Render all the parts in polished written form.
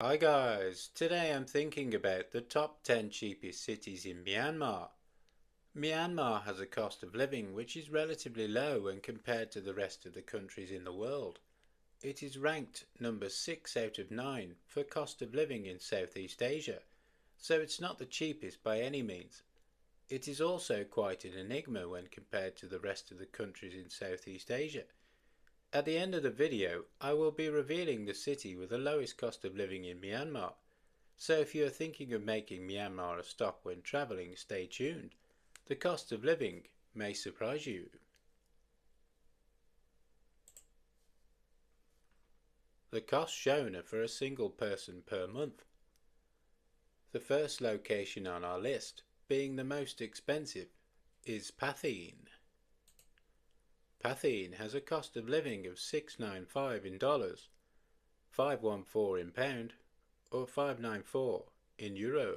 Hi guys, today I'm thinking about the top 10 cheapest cities in Myanmar. Myanmar has a cost of living which is relatively low when compared to the rest of the countries in the world. It is ranked number 6 out of 9 for cost of living in Southeast Asia, so it's not the cheapest by any means. It is also quite an enigma when compared to the rest of the countries in Southeast Asia. At the end of the video, I will be revealing the city with the lowest cost of living in Myanmar. So if you are thinking of making Myanmar a stop when travelling, stay tuned. The cost of living may surprise you. The costs shown are for a single person per month. The first location on our list, being the most expensive, is Patheen. Patheen has a cost of living of $695 in dollars, $514 in pound, or $594 in euro.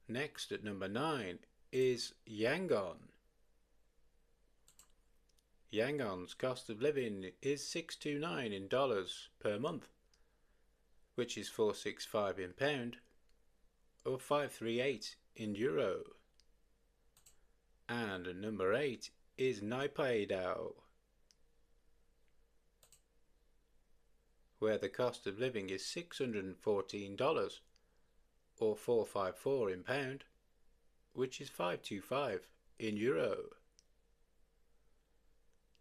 Next at number 9 is Yangon. Yangon's cost of living is $629 in dollars per month, which is $465 in pound, or $538 in euro. And at number 8 is Naypyidaw, where the cost of living is $614 or $454 in pound, which is $525 in euro.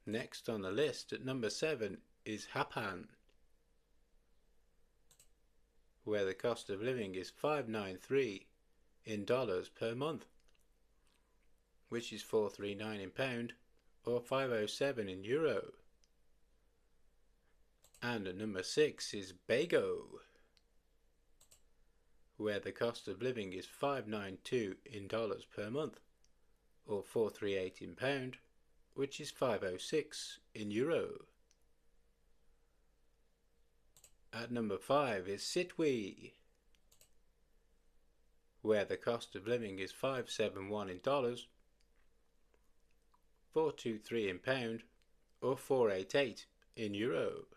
Next on the list at number 7 is Hapan, where the cost of living is $593 in dollars per month, which is $439 in pound or $507 in euro. And at number 6 is Bago, where the cost of living is $592 in dollars per month or $438 in pound, which is $506 in euro. At number 5 is Sitwe, where the cost of living is $571 in dollars, $423 in pound, or $488 in euro.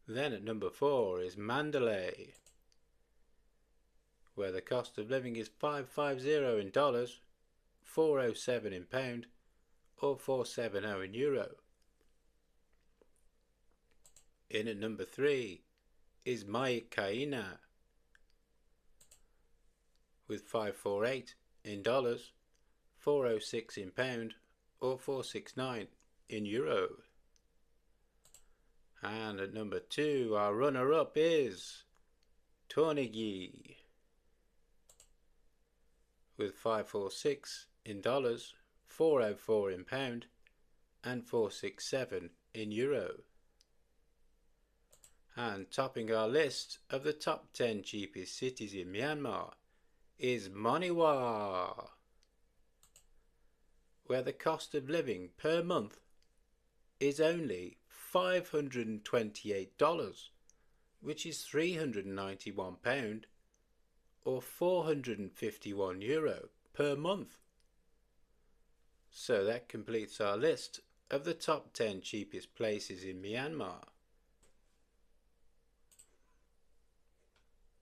Then at number 4 is Mandalay, where the cost of living is $550 in dollars, $407 in pound, or $470 in euro. In at number 3 is Myanmar, with $548 in dollars, $406 in pound, or $469 in euro. And at number 2, our runner-up is Tornigi, with $546 in dollars, $404 in pound, and $467 in euro. And topping our list of the top 10 cheapest cities in Myanmar is Moniwa, where the cost of living per month is only $528, which is £391 or €451 per month. So that completes our list of the top 10 cheapest places in Myanmar.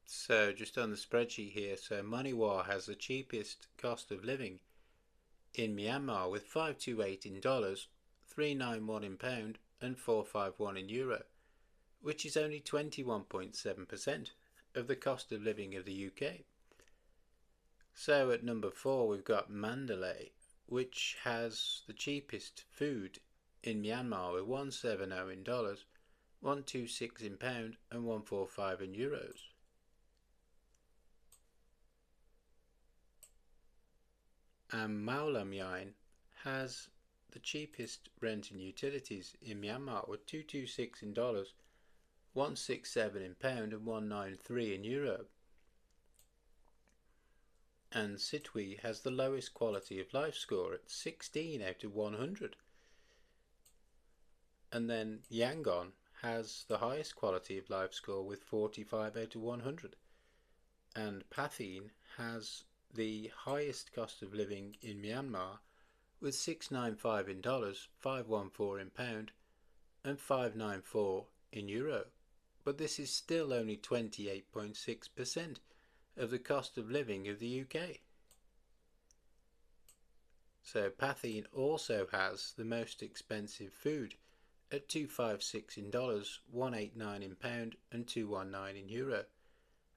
So just on the spreadsheet here, so Maniwa has the cheapest cost of living in Myanmar with 528 in dollars, 391 in pound, and 451 in euro, which is only 21.7% of the cost of living of the UK. So at number 4 we've got Mandalay, which has the cheapest food in Myanmar with 170 in dollars, 126 in pound, and 145 in euros. And Maulamyine has the cheapest rent and utilities in Myanmar with 226 in dollars, 167 in pound, and 193 in euro. And Sitwe has the lowest quality of life score at 16 out of 100. And then Yangon has the highest quality of life score with 45 out of 100. And Patheen has the highest cost of living in Myanmar with 695 in dollars, 514 in pound, and 594 in euro. but this is still only 28.6% of the cost of living of the UK. So Pathine also has the most expensive food at 256 in dollars, 189 in pound and 219 in euro,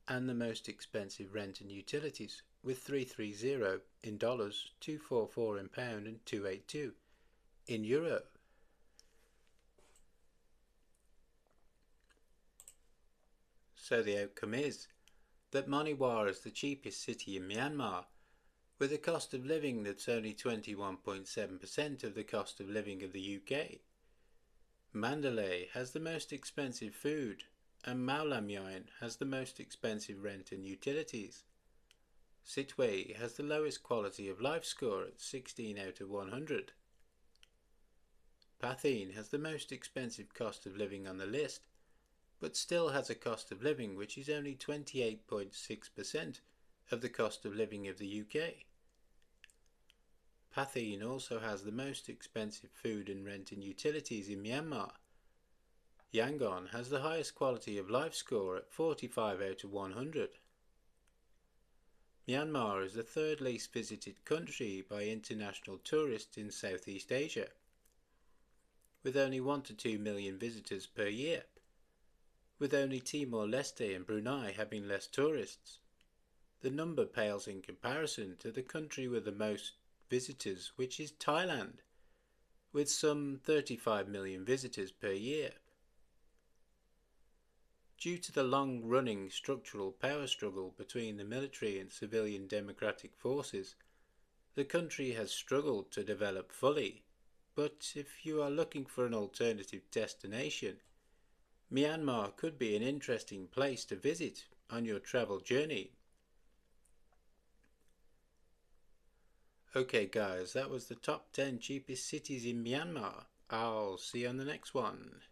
and the most expensive rent and utilities with 330 in dollars, 244 in pound and 282 in euro. So the outcome is that Moniwar is the cheapest city in Myanmar, with a cost of living that's only 21.7% of the cost of living of the UK. Mandalay has the most expensive food, and Mawlamyine has the most expensive rent and utilities. Sittwe has the lowest quality of life score at 16 out of 100. Pathine has the most expensive cost of living on the list, but still has a cost of living which is only 28.6% of the cost of living of the UK. Pathine also has the most expensive food and rent and utilities in Myanmar. Yangon has the highest quality of life score at 45 out of 100. Myanmar is the third least visited country by international tourists in Southeast Asia, with only 1 to 2 million visitors per year, with only Timor-Leste and Brunei having less tourists. The number pales in comparison to the country with the most visitors, which is Thailand, with some 35 million visitors per year. Due to the long-running structural power struggle between the military and civilian democratic forces, the country has struggled to develop fully, but if you are looking for an alternative destination, Myanmar could be an interesting place to visit on your travel journey. Okay guys, that was the top 10 cheapest cities in Myanmar. I'll see you on the next one.